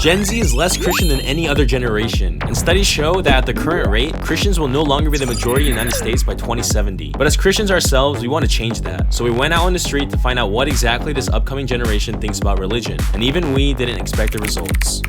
Gen Z is less Christian than any other generation, and studies show that at the current rate, Christians will no longer be the majority in the United States by 2070. But as Christians ourselves, we want to change that. So we went out on the street to find out what exactly this upcoming generation thinks about religion, and even we didn't expect the results.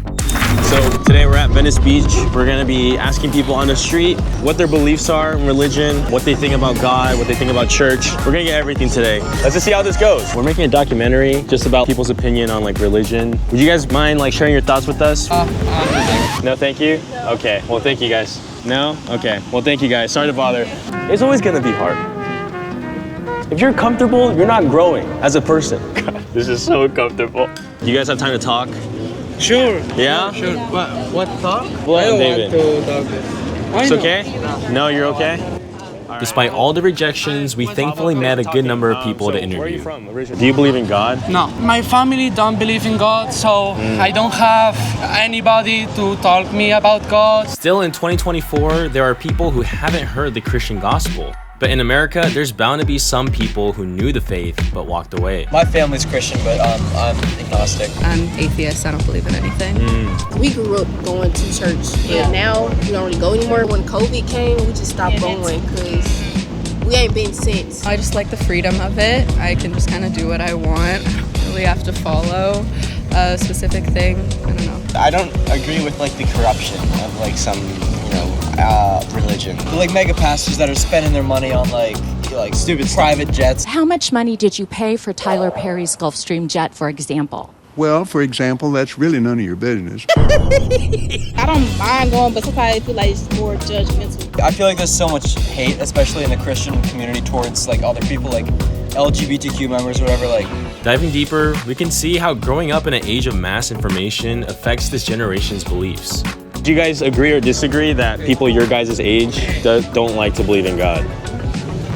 So today we're at Venice Beach. We're gonna be asking people on the street what their beliefs are in religion, what they think about God, what they think about church. We're gonna get everything today. Let's just see how this goes. We're making a documentary just about people's opinion on like religion. Would you guys mind like sharing your thoughts with us? No, thank you? No. Okay, well thank you guys. No? Okay, well thank you guys. Sorry to bother. It's always gonna be hard. If you're comfortable, you're not growing as a person. God, this is so comfortable. Do you guys have time to talk? Sure. Yeah? Sure. What talk? Well, I don't David. want to talk this. It's okay? No, you're okay? Despite all the rejections, we thankfully met a good number of people to interview. Where are you from originally? Do you believe in God? No, my family don't believe in God, so I don't have anybody to talk me about God. Still in 2024, there are people who haven't heard the Christian gospel. But in America, there's bound to be some people who knew the faith but walked away. My family's Christian, but I'm agnostic. I'm atheist. I don't believe in anything. We grew up going to church, but now we don't really go anymore. When COVID came, we just stopped going because we ain't been since. I just like the freedom of it. I can just kind of do what I want. I don't really have to follow a specific thing. I don't know. I don't agree with like the corruption of like some, religion. The, like mega pastors that are spending their money on like stupid private jets. How much money did you pay for Tyler Perry's Gulfstream jet, for example? Well, for example, that's really none of your business. I don't mind going, but sometimes I feel like it's more judgmental. I feel like there's so much hate, especially in the Christian community, towards like other people, like LGBTQ members or whatever. Like, diving deeper, we can see how growing up in an age of mass information affects this generation's beliefs. Do you guys agree or disagree that people your guys' age don't like to believe in God?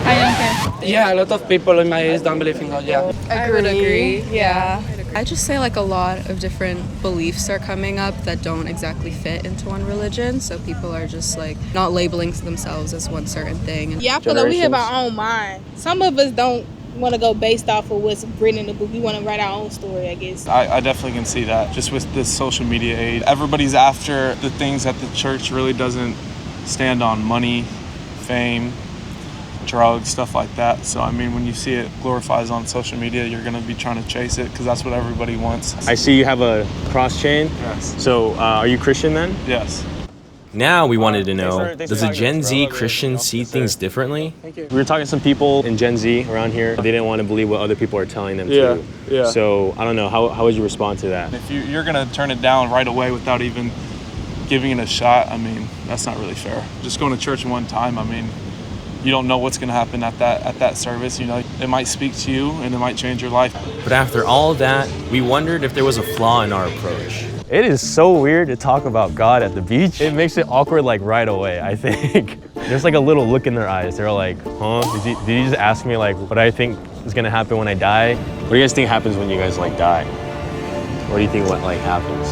I don't care. Yeah, a lot of people in my age don't believe in God, yeah. I would agree. Yeah. I just say like a lot of different beliefs are coming up that don't exactly fit into one religion. So people are just like not labeling themselves as one certain thing. Yeah, I feel like we have our own mind. Some of us don't want to go based off of what's written in the book. We want to write our own story, I guess. I definitely can see that. Just with this social media age, everybody's after the things that the church really doesn't stand on: money, fame, drugs, stuff like that. So I mean, when you see it glorifies on social media, you're going to be trying to chase it because that's what everybody wants. I see you have a cross chain. Yes. So are you Christian then? Yes. Now we wanted to know, does a Gen Z Christian see things differently? We were talking to some people in Gen Z around here. They didn't want to believe what other people are telling them to. Yeah. So I don't know, how would you respond to that? If you're going to turn it down right away without even giving it a shot, I mean, that's not really fair. Just going to church one time, I mean, you don't know what's going to happen at that service. You know, it might speak to you and it might change your life. But after all of that, we wondered if there was a flaw in our approach. It is so weird to talk about God at the beach. It makes it awkward like right away, I think. There's like a little look in their eyes. They're like, huh? Did you just ask me like what I think is gonna happen when I die? What do you guys think happens when you guys like die? What do you think what like happens?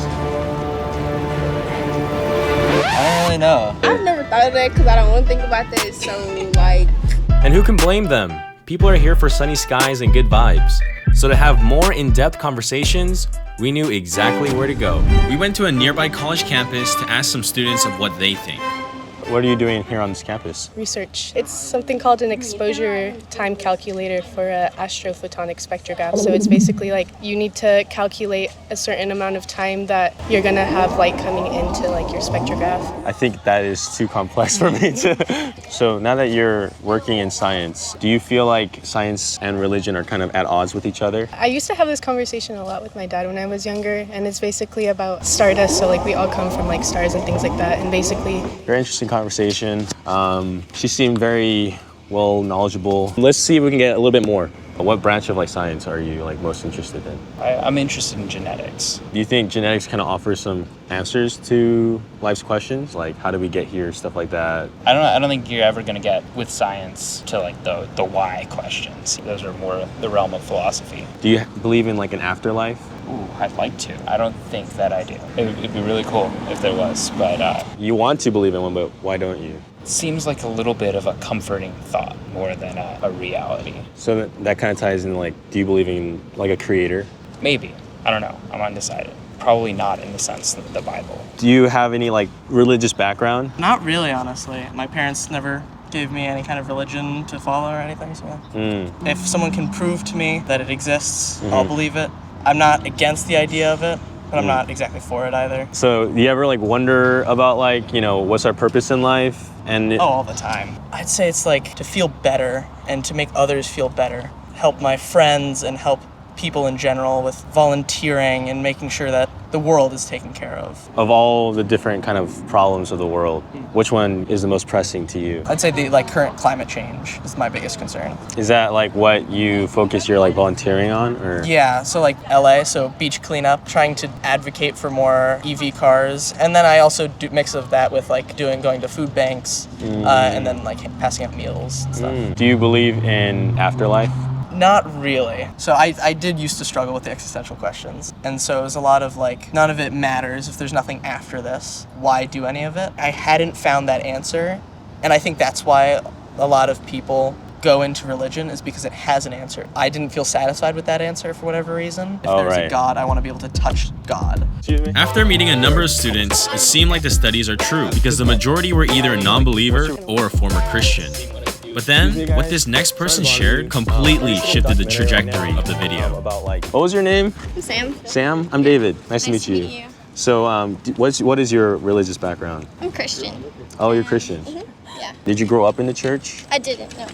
I don't really know. I've never thought of that because I don't want to think about that. So like. And who can blame them? People are here for sunny skies and good vibes. So to have more in-depth conversations, we knew exactly where to go. We went to a nearby college campus to ask some students of what they think. What are you doing here on this campus? Research. It's something called an exposure time calculator for an astrophotonic spectrograph. So it's basically like you need to calculate a certain amount of time that you're gonna have light coming into like your spectrograph. I think that is too complex for me to. So now that you're working in science, do you feel like science and religion are kind of at odds with each other? I used to have this conversation a lot with my dad when I was younger, and it's basically about stardust. So like we all come from like stars and things like that, and basically. Very interesting conversation. She seemed very well knowledgeable. Let's see if we can get a little bit more. What branch of like science are you like most interested in? I'm interested in genetics. Do you think genetics kind of offers some answers to life's questions? Like how do we get here, stuff like that? I don't think you're ever gonna get with science to like the why questions. Those are more the realm of philosophy. Do you believe in like an afterlife? Ooh, I'd like to. I don't think that I do. It'd be really cool if there was, but you want to believe in one, but why don't you? Seems like a little bit of a comforting thought more than a reality. So that kind of ties in like, do you believe in like a creator? Maybe. I don't know. I'm undecided. probably not in the sense of the Bible. Do you have any like religious background? Not really, honestly. My parents never gave me any kind of religion to follow or anything, so if someone can prove to me that it exists, I'll believe it. I'm not against the idea of it, but I'm not exactly for it either. So do you ever like wonder about like, you know, what's our purpose in life? And all the time. I'd say it's like to feel better and to make others feel better. Help my friends and help people in general with volunteering and making sure that the world is taken care of. Of all the different kind of problems of the world, which one is the most pressing to you? I'd say the like current climate change is my biggest concern. Is that like what you focus your like volunteering on, or? Yeah, so like LA, so beach cleanup, trying to advocate for more EV cars, and then I also do mix of that with like going to food banks, and then like passing out meals and stuff. Do you believe in afterlife? Not really. So I did used to struggle with the existential questions. And so it was a lot of like, none of it matters if there's nothing after this. Why do any of it? I hadn't found that answer. And I think that's why a lot of people go into religion, is because it has an answer. I didn't feel satisfied with that answer for whatever reason. If there's a God, I want to be able to touch God. After meeting a number of students, it seemed like the studies are true because the majority were either a non-believer or a former Christian. But then, what this next person shared completely shifted the trajectory of the video. What was your name? I'm Sam. Sam? I'm David. Nice to meet you. So, what is your religious background? I'm Christian. Oh, you're Christian? Yeah. Did you grow up in the church? I didn't, no.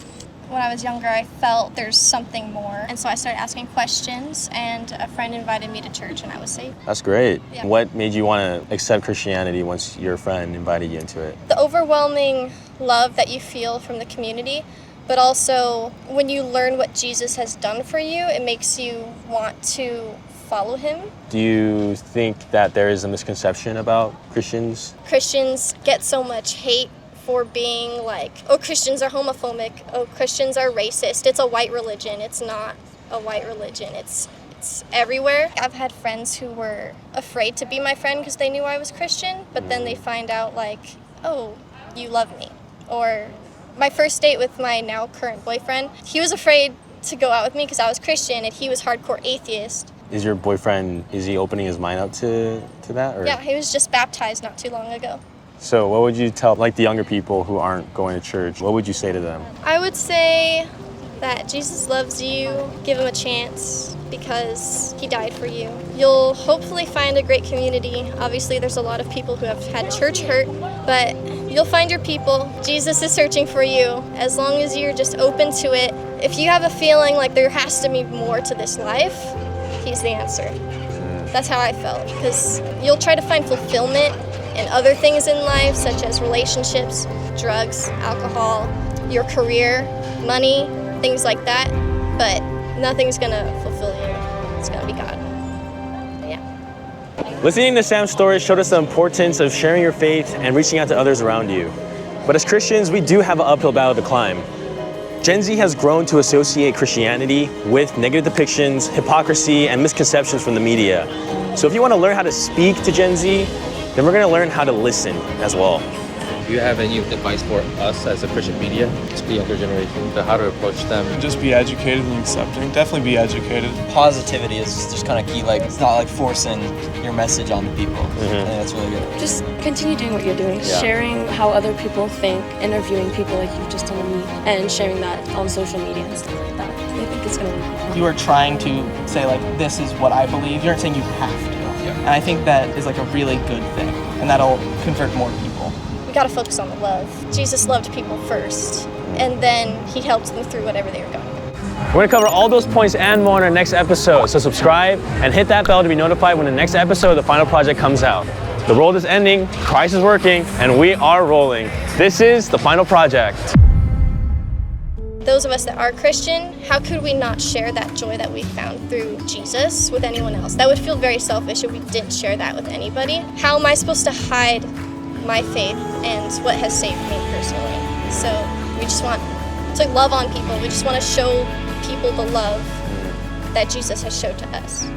When I was younger, I felt there's something more. And so I started asking questions, and a friend invited me to church, and I was saved. That's great. Yeah. What made you want to accept Christianity once your friend invited you into it? The overwhelming love that you feel from the community, but also when you learn what Jesus has done for you, it makes you want to follow him. Do you think that there is a misconception about Christians? Christians get so much hate for being like, oh, Christians are homophobic, oh, Christians are racist. It's a white religion. It's not a white religion. It's everywhere. I've had friends who were afraid to be my friend because they knew I was Christian, but then they find out like, oh, you love me. Or my first date with my now current boyfriend, he was afraid to go out with me because I was Christian and he was hardcore atheist. Is your boyfriend, is he opening his mind up to that? Or? Yeah, he was just baptized not too long ago. So what would you tell like the younger people who aren't going to church? What would you say to them? I would say that Jesus loves you, give him a chance because he died for you. You'll hopefully find a great community. Obviously there's a lot of people who have had church hurt, but you'll find your people. Jesus is searching for you as long as you're just open to it. If you have a feeling like there has to be more to this life, he's the answer. That's how I felt, because you'll try to find fulfillment in other things in life, such as relationships, drugs, alcohol, your career, money, things like that, but nothing's gonna fulfill you. It's gonna be God. Yeah. Listening to Sam's story showed us the importance of sharing your faith and reaching out to others around you. But as Christians, we do have an uphill battle to climb. Gen Z has grown to associate Christianity with negative depictions, hypocrisy, and misconceptions from the media. So if you want to learn how to speak to Gen Z, then we're going to learn how to listen as well. Do you have any advice for us as a Christian media, to the younger generation, to how to approach them? Just be educated and accepting. Definitely be educated. Positivity is just kind of key. Like, it's not like forcing your message on the people. I think that's really good. Just continue doing what you're doing. Yeah. Sharing how other people think, interviewing people like you've just done to me, and sharing that on social media and stuff like that. I think it's going to work. You are trying to say like, this is what I believe. You aren't saying you have to. Yeah. And I think that is like a really good thing, and that'll convert more people. We gotta focus on the love. Jesus loved people first, and then he helped them through whatever they were going through. We're going to cover all those points and more in our next episode, so subscribe and hit that bell to be notified when the next episode of The Final Project comes out. The world is ending, Christ is working, and we are rolling. This is The Final Project. Those of us that are Christian, how could we not share that joy that we found through Jesus with anyone else? That would feel very selfish if we didn't share that with anybody. How am I supposed to hide my faith and what has saved me personally? So we just want to love on people. We just want to show people the love that Jesus has showed to us.